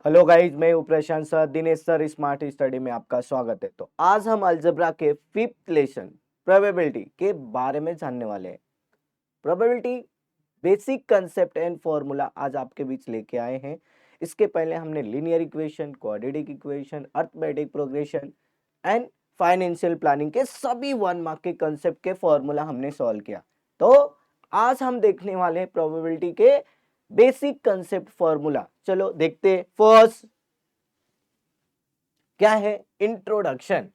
Hello guys, मैं हूं Prashant sir. Dinesh sir smart study में आपका स्वागत है। तो आज हम अलजेब्रा के 5th लेसन प्रोबेबिलिटी के बारे में जानने वाले हैं। Probability basic concept and formula आज आपके बीच लेके आए हैं। इसके पहले हमने linear equation, quadratic equation, arithmetic progression and financial planning के सभी 1 मार्क के कंसेप्ट के फॉर्मूला हमने सॉल्व किया। तो आज हम देखने वाले हैं प्रोबेबिलिटी के बेसिक कंसेप्ट फॉर्मूला। चलो देखते हैं। फर्स्ट क्या है? इंट्रोडक्शन।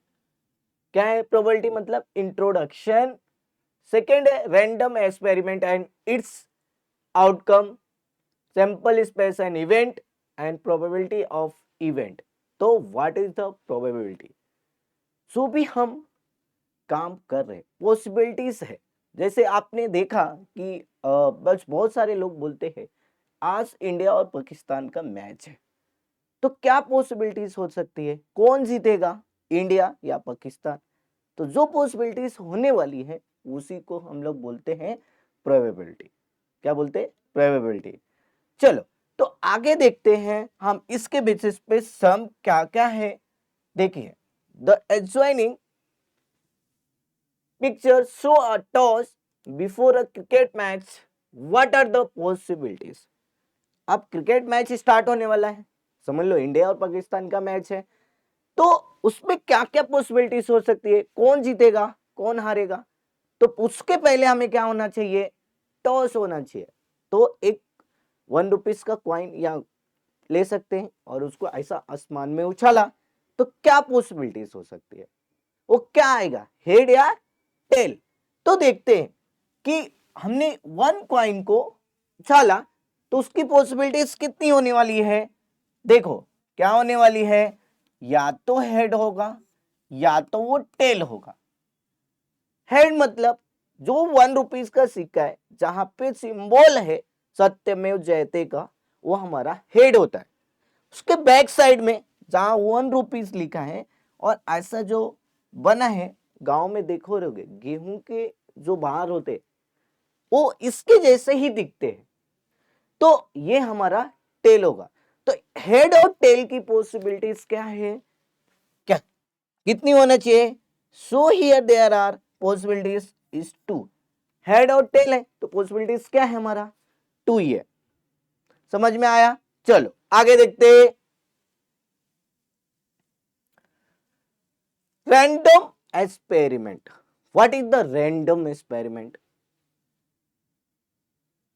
क्या है प्रोबेबिलिटी? मतलब इंट्रोडक्शन। सेकेंड है random experiment and it's outcome, sample space and event and probability of event. तो व्हाट इज द प्रोबेबिलिटी? जो भी हम काम कर रहे पॉसिबिलिटीज है। जैसे आपने देखा कि बस बहुत सारे लोग बोलते हैं आज इंडिया और पाकिस्तान का मैच है, तो क्या पॉसिबिलिटीज हो सकती है? कौन जीतेगा, इंडिया या पाकिस्तान? तो जो पॉसिबिलिटीज होने वाली है उसी को हम लोग बोलते हैं प्रोबेबिलिटी। क्या बोलते हैं? प्रोबेबिलिटी। चलो तो आगे देखते हैं हम इसके बेसिस पे सम क्या क्या है। देखिए, the adjoining picture show a toss before a cricket match, what are the possibilities? अब क्रिकेट मैच स्टार्ट होने वाला है, समझ लो इंडिया और पाकिस्तान का मैच है, तो उसमें क्या क्या पॉसिबिलिटीज हो सकती है? कौन जीतेगा, कौन हारेगा? तो उसके पहले हमें क्या होना चाहिए? टॉस होना चाहिए। तो एक 1 रुपीज का क्वाइन या ले सकते हैं और उसको ऐसा आसमान में उछाला, तो क्या पॉसिबिलिटीज हो सकती है? वो क्या आएगा, हेड या टेल? तो देखते हैं कि हमने 1 क्वाइन को उछाला तो उसकी पॉसिबिलिटीज कितनी होने वाली है। देखो क्या होने वाली है, या तो हेड होगा या तो वो टेल होगा। हेड मतलब जो 1 रुपीज का सिक्का है जहां पे सिंबल है सत्यमेव जयते का, वो हमारा हेड होता है। उसके बैक साइड में जहां 1 रुपीज लिखा है और ऐसा जो बना है, गांव में देखो रहोगे गेहूं के जो बाहर होते वो इसके जैसे ही दिखते हैं, तो ये हमारा टेल होगा। तो हेड और टेल की पॉसिबिलिटीज क्या है, क्या कितनी होना चाहिए? So here there are possibilities is 2। Head और टेल है तो पॉसिबिलिटीज क्या है हमारा? 2 ही है। समझ में आया? चलो आगे देखते हैं। Random experiment. What is the random experiment?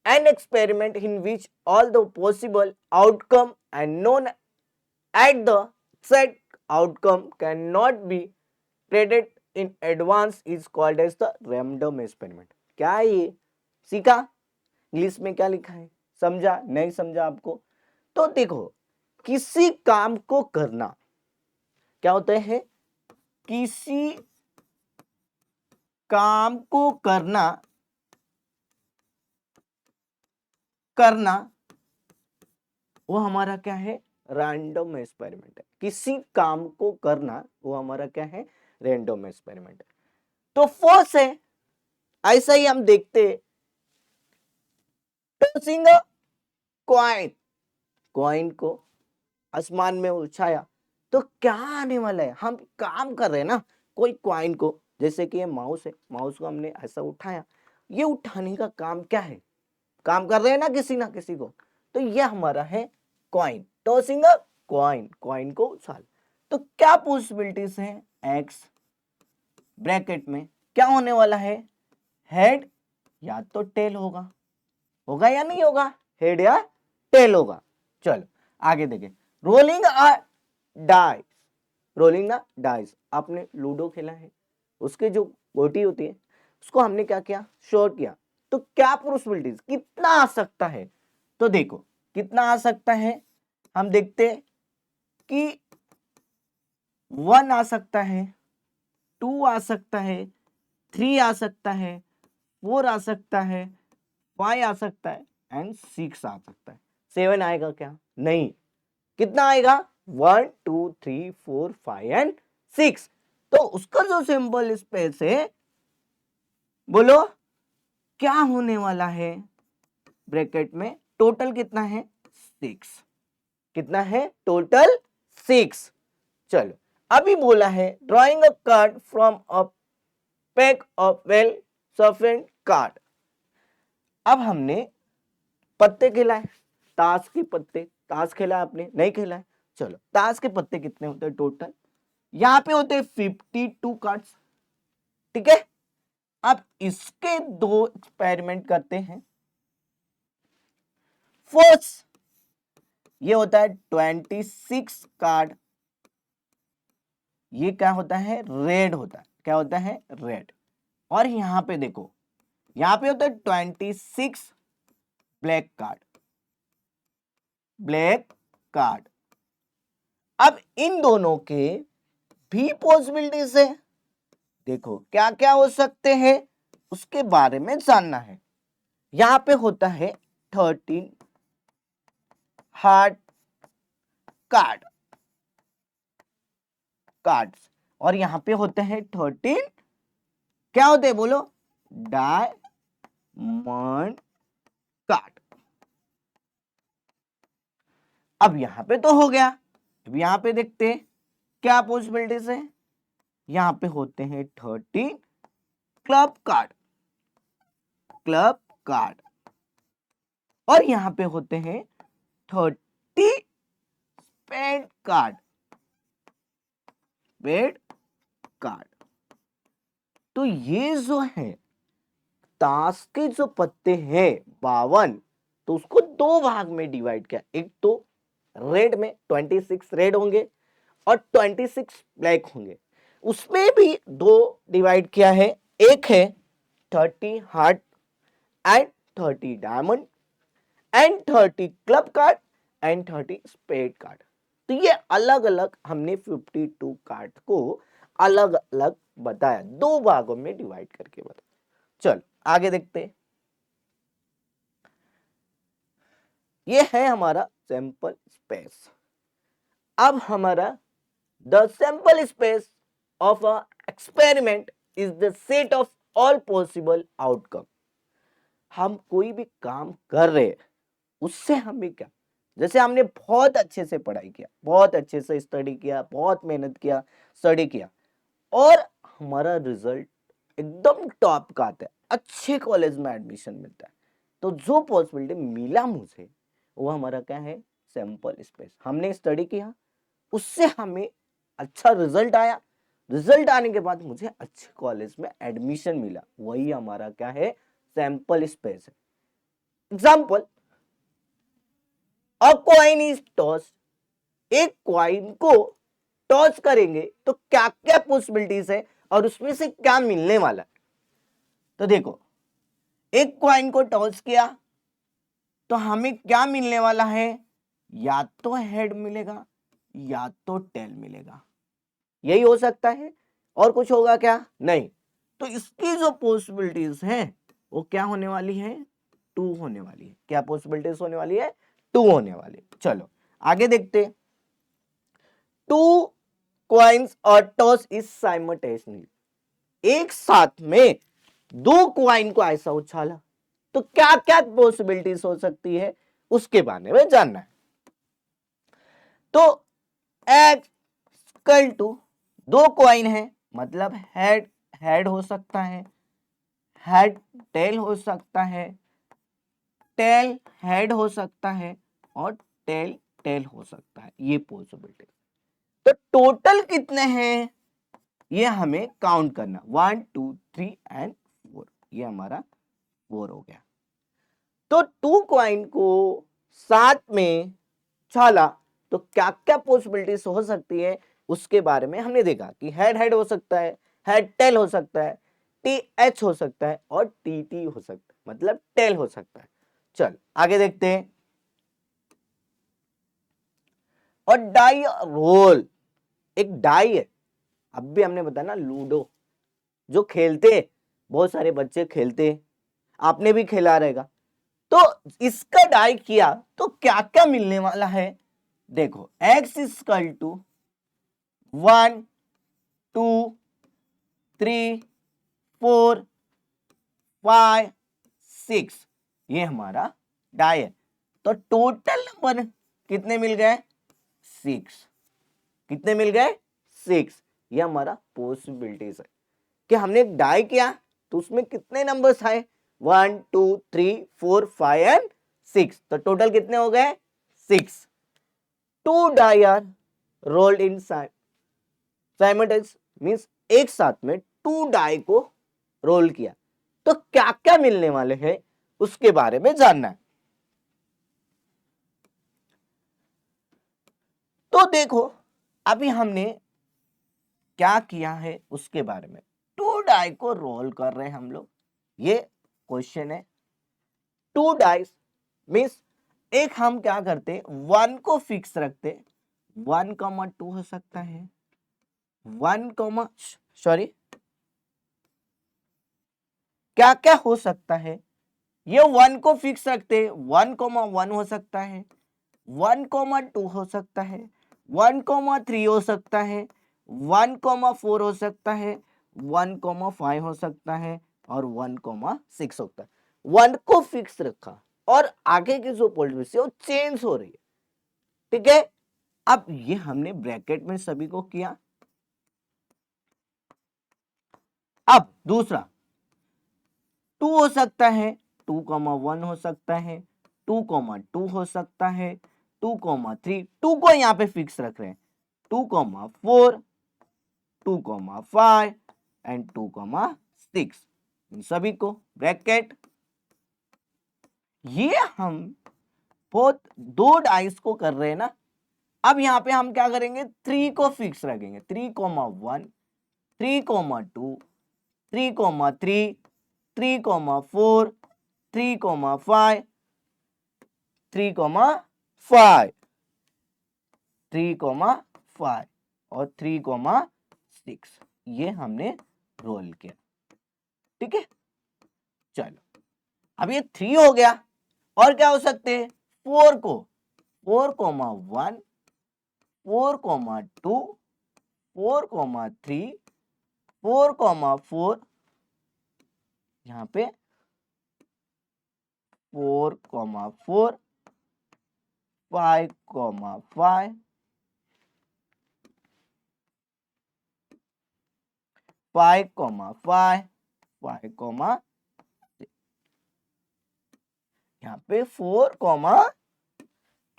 An experiment in which all the possible outcome and known at the set outcome cannot be predicted in advance is called as the random experiment। क्या है ये? सीखा? English में क्या लिखा है? समझा? नहीं समझा आपको? तो देखो, किसी काम को करना क्या होता है? किसी काम को करना करना वो हमारा क्या है? रैंडम एक्सपेरिमेंट है। किसी काम को करना वो हमारा क्या है? रैंडम एक्सपेरिमेंट है। तो फर्स्ट है, ऐसा ही हम देखते हैं, टॉसिंग अ कॉइन। कॉइन को आसमान में उछाया तो क्या आने वाला है? हम काम कर रहे हैं ना, कोई कॉइन को, जैसे कि ये माउस है, माउस को हमने ऐसा उठाया, ये उठाने का काम क्या है? काम कर रहे हैं ना किसी को, तो ये हमारा है coin. Tossing a coin, coin को उछाल। तो क्या पॉसिबिलिटीज हैं? एक्स ब्रैकेट में क्या होने वाला है? हेड या तो टेल होगा। होगा या नहीं होगा? हेड या टेल होगा। चलो आगे देखें। Rolling a dice. Rolling the dice, आपने लूडो खेला है, उसके जो गोटी होती है उसको हमने क्या किया? शॉर्ट किया। तो क्या पॉसिबिलिटीज, कितना आ सकता है? तो देखो कितना आ सकता है, हम देखते हैं कि 1 आ सकता है, 2 आ सकता है, 3 आ सकता है, 4 आ सकता है, 5 आ सकता है एंड 6 आ सकता है। 7 आएगा क्या? नहीं। कितना आएगा? 1 2 3 4 5 एंड 6। तो उसका जो सिंबल स्पेस है, बोलो क्या होने वाला है? ब्रैकेट में टोटल कितना है? 6। कितना है टोटल 6। चलो अभी बोला है drawing a card from a pack of well shuffled card. अब हमने पत्ते खिलाए, ताश के पत्ते, ताश खेला आपने नहीं खेला है, चलो ताश के पत्ते कितने होते हैं टोटल, यहां पे होते हैं 52 कार्ड्स, ठीक है। अब इसके दो एक्सपेरिमेंट करते हैं। फर्स्ट ये होता है 26 कार्ड, ये क्या होता है रेड होता है, क्या होता है रेड। और यहां पे देखो, यहां पे होता है 26 ब्लैक कार्ड, ब्लैक कार्ड। अब इन दोनों के भी पॉसिबिलिटीज है, देखो क्या क्या हो सकते हैं उसके बारे में जानना है। यहां पे होता है 13 हार्ट कार्ड कार्ड्स, और यहां पे होते हैं 13 क्या होते हैं बोलो डायमंड कार्ड। अब यहां पे तो हो गया, अब यहां पे देखते हैं क्या पॉसिबिलिटीज है। यहां पे होते हैं 13 क्लब कार्ड, क्लब कार्ड, और यहां पे होते हैं 30 पेड कार्ड, पेड कार्ड। तो ये जो है ताश के जो पत्ते हैं 52, तो उसको दो भाग में डिवाइड किया, एक तो रेड में 26 रेड होंगे और 26 ब्लैक होंगे, उसमें भी दो डिवाइड किया है, एक है 30 heart and 30 diamond and 30 club card and 30 spade card. तो ये अलग अलग हमने 52 कार्ड को अलग अलग बताया, दो भागों में डिवाइड करके बताया। चल आगे देखते हैं, ये है हमारा सैंपल स्पेस। अब हमारा the sample space of a experiment is the set of all possible outcome. हम कोई भी काम कर रहे हैं उससे हमें क्या, जैसे हमने बहुत अच्छे से पढ़ाई किया, बहुत अच्छे से स्टडी किया, बहुत मेहनत किया, स्टडी किया, और हमारा रिजल्ट एकदम टॉप का आता है, अच्छे कॉलेज में एडमिशन मिलता है, तो जो पॉसिबिलिटी मिला मुझे वो हमारा क्या है सैंपल स्पेस। हमने स्टडी किया, उससे हमें अच्छा रिजल्ट आया, रिजल्ट आने के बाद मुझे अच्छे कॉलेज में एडमिशन मिला, वही हमारा क्या है सैंपल स्पेस है। Example, a coin is toss, एक कॉइन को टॉस करेंगे तो क्या क्या पॉसिबिलिटीज है और उसमें से क्या मिलने वाला है। तो देखो एक कॉइन को टॉस किया तो हमें क्या मिलने वाला है, या तो हेड मिलेगा या तो टेल मिलेगा, यही हो सकता है, और कुछ होगा क्या नहीं। तो इसकी जो पॉसिबिलिटीज हैं वो क्या होने वाली है 2 होने वाली है। क्या पॉसिबिलिटीज होने वाली है 2 होने वाली है। चलो आगे देखते, 2 कॉइन्स और टॉस इज साइमल्टेनियसली, एक साथ में दो कॉइन को ऐसा उछाला तो क्या क्या पॉसिबिलिटीज हो सकती है उसके बारे में जानना है। तो एक्ल टू, दो कॉइन है मतलब हेड हेड हो सकता है, हेड टेल हो सकता है, टेल हेड हो सकता है, और टेल टेल हो सकता है, ये पॉसिबिलिटी। तो टोटल कितने हैं ये हमें काउंट करना, 1 2 3 एंड 4, ये हमारा 4 हो गया। तो 2 कॉइन को साथ में छाला तो क्या क्या पॉसिबिलिटीज हो सकती है उसके बारे में हमने देखा कि हेड हेड हो सकता है, हेड टेल हो सकता है, टी एच हो सकता है, और टी टी हो सकता है, मतलब टेल हो सकता है। चल आगे देखते हैं, और डाई रोल, एक डाई है, अब भी हमने बताया ना लूडो जो खेलते बहुत सारे बच्चे खेलते, आपने भी खेला रहेगा, तो इसका डाई किया तो क्या क्या मिलने वाला है। देखो x इक्वल टू 1 2 3 4 5 6, ये हमारा डाई है। तो टोटल नंबर कितने मिल गए? 6। कितने मिल गए? 6। ये हमारा पॉसिबिलिटीज है कि हमने एक डाई किया तो उसमें कितने नंबर्स आए? 1 2 3 4 5 एंड 6। तो टोटल कितने हो गए? 6। 2 die are rolled in simultaneous, means एक साथ में 2 डाई को रोल किया। तो क्या क्या मिलने वाले हैं उसके बारे में जानना है। तो देखो अभी हमने क्या किया है उसके बारे में। 2 डाई को रोल कर रहे हैं हम लोग, ये क्वेश्चन है। 2 डाइस मीन्स एक हम क्या करते, 1 को फिक्स रखते, 1,2 हो सकता है, 1, सॉरी क्या क्या हो सकता है, ये 1 को फिक्स रखते 1,1 हो सकता है, 1,2 हो सकता है, 1,3 हो सकता है, 1,4 हो सकता है, 1,5 हो सकता है और 1,6 होता है। 1 को फिक्स रखा और आगे की जो पॉसिबिलिटी है वो चेंज हो रही है। ठीक है, अब ये हमने ब्रैकेट में सभी को किया। अब दूसरा 2 हो सकता है, 2,1 हो सकता है, 2,2 हो सकता है, 2,3, 2 को यहां पे फिक्स रख रहे हैं, 2,4, 2,5 एंड 2,6, सभी को ब्रैकेट। ये हम बहुत 2 डाइस को कर रहे हैं ना। अब यहां पे हम क्या करेंगे, 3 को फिक्स रखेंगे, 3,1, 3,2, 3,3, 3,4, 3,5, 3,5, 3,5 और 3,6, ये हमने रोल किया। ठीक है, चलो अब ये 3 हो गया। और क्या हो सकते हैं, 4 को 4,1, 4,2, 4,3, 4,4, यहाँ पे 4,4, 5,5, 5,5, 5, यहाँ पे 4,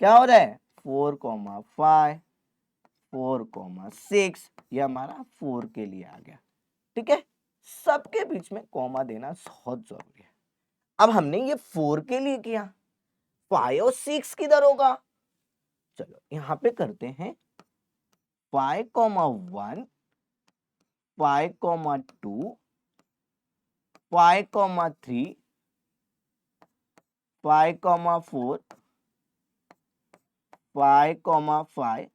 क्या हो रहा है, 4,5, 4,6, ये हमारा 4 के लिए आ गया। ठीक है, सबके बीच में कॉमा देना बहुत जरूरी है। अब हमने ये 4 के लिए किया, 5 और 6 किधर होगा, चलो यहां पे करते हैं 5,1, 5,2, 5,3, 5,4, 5,5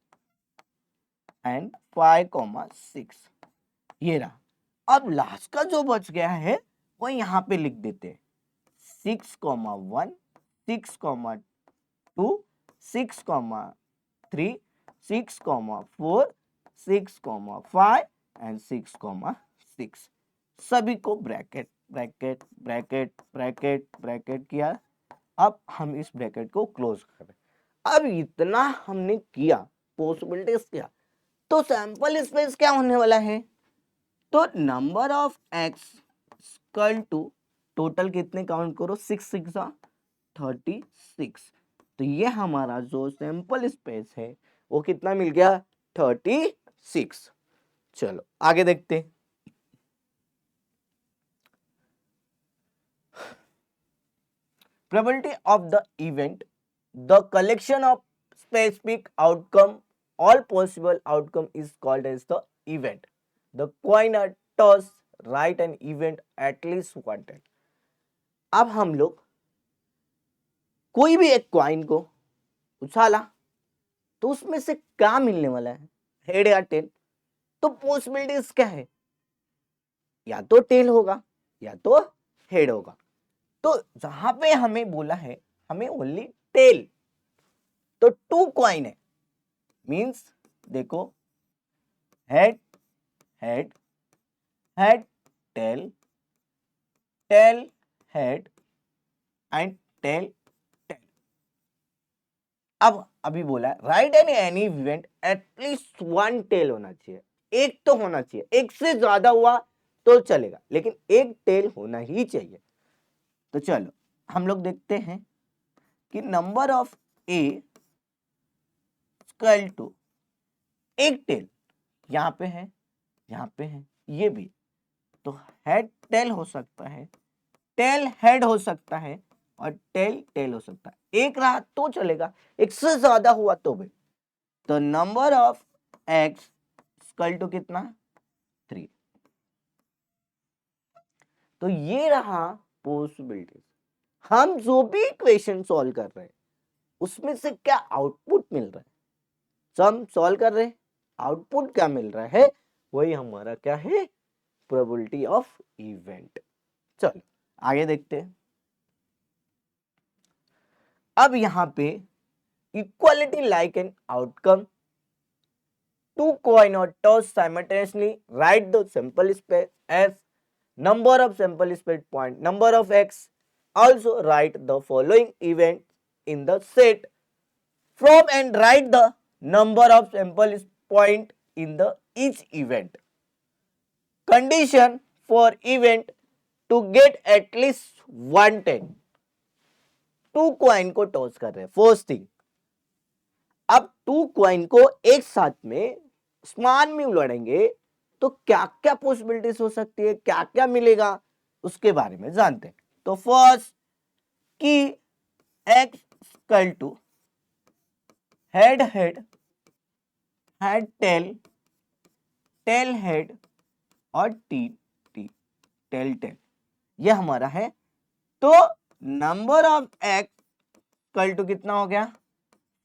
एंड 5,6, ये रहा। अब लास्ट का जो बच गया है वो यहां पे लिख देते हैं, 6,1, 6,2, 6,3, 6,4, 6,5 एंड 6,6, सभी को bracket bracket bracket bracket bracket किया। अब हम इस ब्रैकेट को क्लोज कर रहे हैं। अब इतना हमने किया, पॉसिबिलिटीज किया, तो सैंपल स्पेस क्या होने वाला है, तो number of X equal to total कितने काउंट करो, 6 6 36। तो ये हमारा जो सैंपल स्पेस है वो कितना मिल गया, 36। चलो आगे देखते हैं। Probability of the event, the collection of specific outcome, all possible outcome is called as the event. The coin are toss, write an event at least one time. अब हम लोग कोई भी एक कॉइन को उछाला तो उसमें से क्या मिलने वाला है, हेड या टेल। तो पॉसिबिलिटीज क्या है, या तो टेल होगा या तो हेड होगा। तो जहां पे हमें बोला है हमें ओनली टेल, तो 2 कॉइन है, मींस देखो head head head tail tail head and tail tail. अब अभी बोला है right any event at least one tail होना चाहिए, एक तो होना चाहिए, एक से ज्यादा हुआ तो चलेगा लेकिन एक टेल होना ही चाहिए। तो चलो हम लोग देखते हैं कि number of A equal to एक टेल, यहां पे है, यहां पे है, ये भी, तो हेड टेल हो सकता है, टेल हेड हो सकता है और टेल टेल हो सकता है। एक रहा तो चलेगा, एक से ज्यादा हुआ तो भी। तो number of X equal to कितना, 3। तो ये रहा पॉसिबिलिटीज। हम जो भी इक्वेशन सॉल्व कर रहे हैं उसमें से क्या आउटपुट मिल रहा है, सम सॉल्व कर रहे हैं, आउटपुट क्या मिल रहा है, वही हमारा क्या है, प्रोबेबिलिटी ऑफ इवेंट। चलो आगे देखते हैं। अब यहां पे equality like an outcome, two coin or toss simultaneously, write the sample space as number of sample space point number of x, also write the following event in the set from and write the number of sample point in the each event. Condition for event to get at least 110, two coin को toss कर रहे हैं, first thing. अब two coin को एक साथ में समान में उलटेंगे तो क्या क्या पॉसिबिलिटीज हो सकती है, क्या क्या मिलेगा, उसके बारे में जानते हैं। तो फर्स्ट कि X equal to head head, head tail, tail head और टी टी, टेल टेल, ये हमारा है। तो number of X equal to कितना हो गया,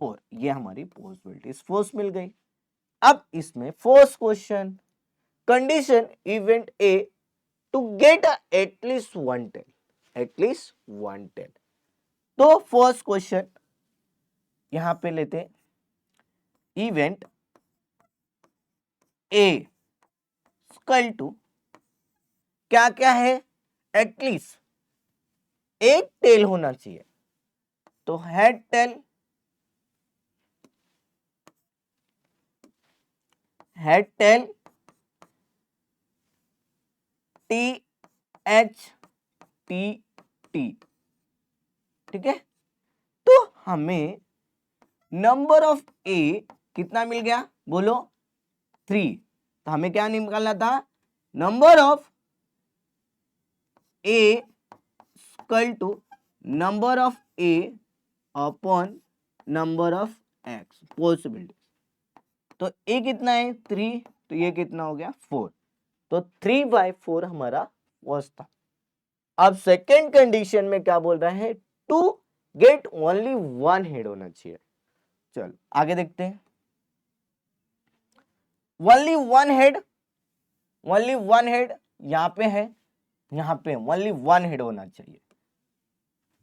4। ये हमारी पॉसिबिलिटीज फोर्स मिल गई। अब इसमें first question, condition event A to get at least one tail, at least one tail. तो फर्स्ट क्वेश्चन यहां पे लेते हैं, इवेंट ए इक्वल टू क्या क्या है, एटलीस्ट एक टेल होना चाहिए। तो head tail, head tail, T H T T, ठीक है। तो हमें नंबर ऑफ ए कितना मिल गया, बोलो 3। तो हमें क्या निकालना था, number of A equal to number of A upon number of X, possibility. तो ए कितना है 3, तो ये कितना हो गया 4। तो 3/4 हमारा फर्स्ट था। अब सेकेंड कंडीशन में क्या बोल रहा है, to get only one head होना चाहिए। चलो आगे देखते हैं। Only one head, only one head यहां पे है, यहां पे ओनली वन हेड होना चाहिए।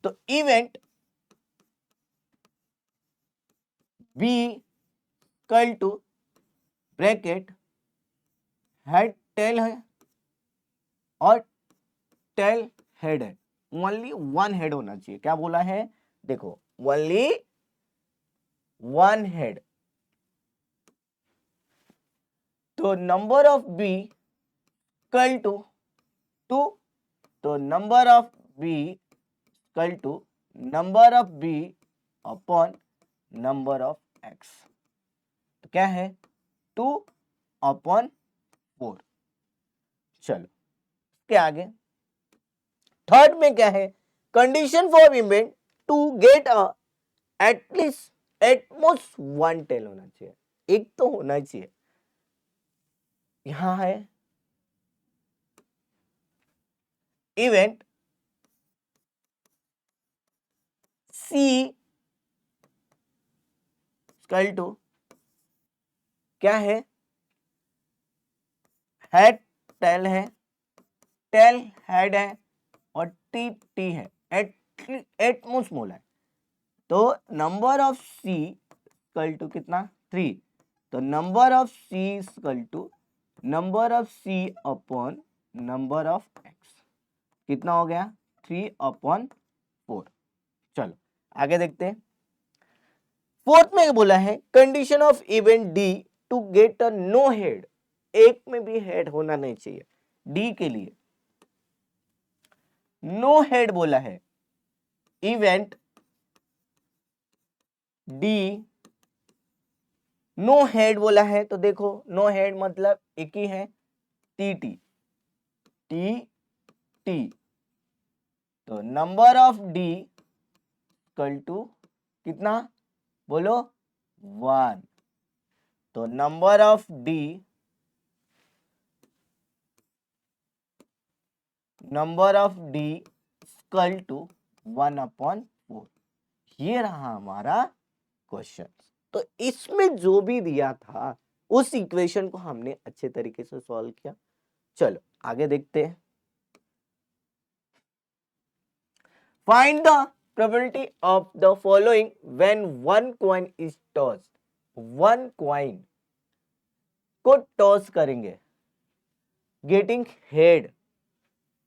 तो event B equal to bracket head tail है और टेल हेड है, ओनली वन हेड होना चाहिए। क्या बोला है, देखो ओनली वन हेड। तो number of B equal to 2, तो number of B equal to number of B upon number of X. तो क्या है 2 अपॉन 4। चलो इसके आगे थर्ड में क्या है, condition for event to get a at least at most one tail होना चाहिए, एक तो होना चाहिए। यहां है इवेंट सी इक्वल टू क्या है, हेड टेल है, टेल हेड है और टी टी है, एटमोस्ट मोल है। तो number of C equal to कितना 3। तो number of C equal to number of C upon number of X, कितना हो गया 3 अपॉन 4। चलो आगे देखते हैं। फोर्थ में बोला है condition of event D to get a no head, एक में भी हेड होना नहीं चाहिए। डी के लिए नो हेड बोला है, इवेंट डी नो हेड बोला है, तो देखो नो हेड मतलब एक ही है, टी टी टी टी, तो number of D equal to कितना बोलो 1, तो number of D equal to 1/4, ये रहा हमारा क्वेश्चन। तो इसमें जो भी दिया था उस इक्वेशन को हमने अच्छे तरीके से सॉल्व किया। चलो आगे देखते हैं। Find the probability of the following when one coin is tossed, one coin को टॉस करेंगे गेटिंग हेड,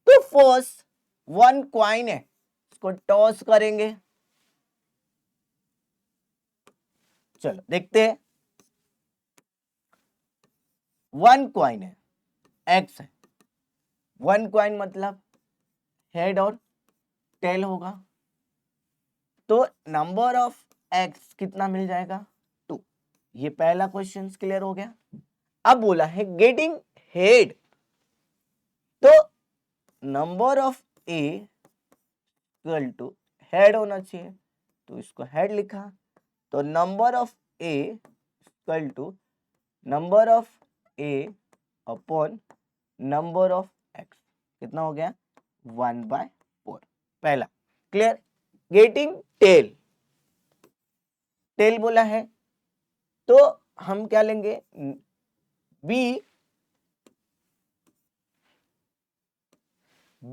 तो फर्स्ट वन कॉइन है इसको टॉस करेंगे। चलो देखते हैं, वन कॉइन है, एक्स है, वन कॉइन मतलब हेड और टेल होगा, तो नंबर ऑफ एक्स कितना मिल जाएगा 2। ये पहला क्वेश्चन क्लियर हो गया। अब बोला है गेटिंग हेड, तो number of A equal to head होना चाहिए, तो इसको हेड लिखा, तो number of A equal to number of A upon number of X, कितना हो गया 1/4, पहला क्लियर। गेटिंग टेल, टेल बोला है तो हम क्या लेंगे, बी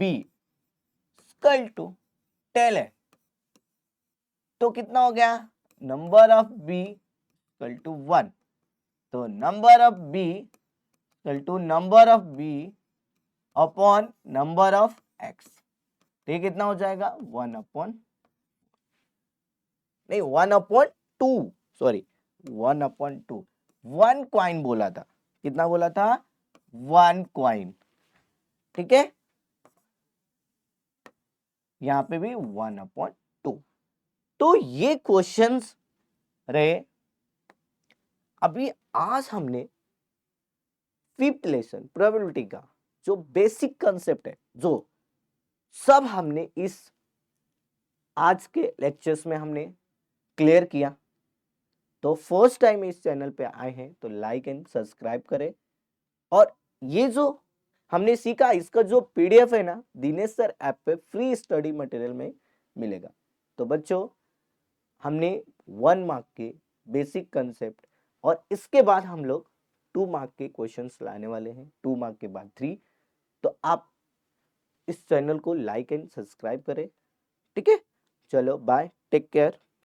इक्वल टू टेल है, तो कितना हो गया number of B equal to 1, तो number of B equal to number of B upon number of X, तो ये कितना हो जाएगा 1/, नहीं 1/2, सॉरी 1/2, वन क्वाइन बोला था, कितना बोला था वन क्वाइन, ठीक है, यहां पे भी 1/2। तो ये क्वेश्चंस रहे। अभी आज हमने फिफ्थ लेसन प्रोबेबिलिटी का जो बेसिक कंसेप्ट है, जो सब हमने इस आज के लेक्चर्स में हमने क्लियर किया। तो फर्स्ट टाइम इस चैनल पे आए हैं तो लाइक एंड सब्सक्राइब करें, और ये जो हमने सीखा इसका जो पीडीएफ है ना, दिनेश सर ऐप पे फ्री स्टडी मटेरियल में मिलेगा। तो बच्चों हमने 1 मार्क के बेसिक कंसेप्ट, और इसके बाद हम लोग 2 मार्क के क्वेश्चंस लाने वाले हैं, 2 मार्क के बाद 3। तो आप इस चैनल को लाइक एंड सब्सक्राइब करें, ठीक है। चलो बाय, टेक केयर।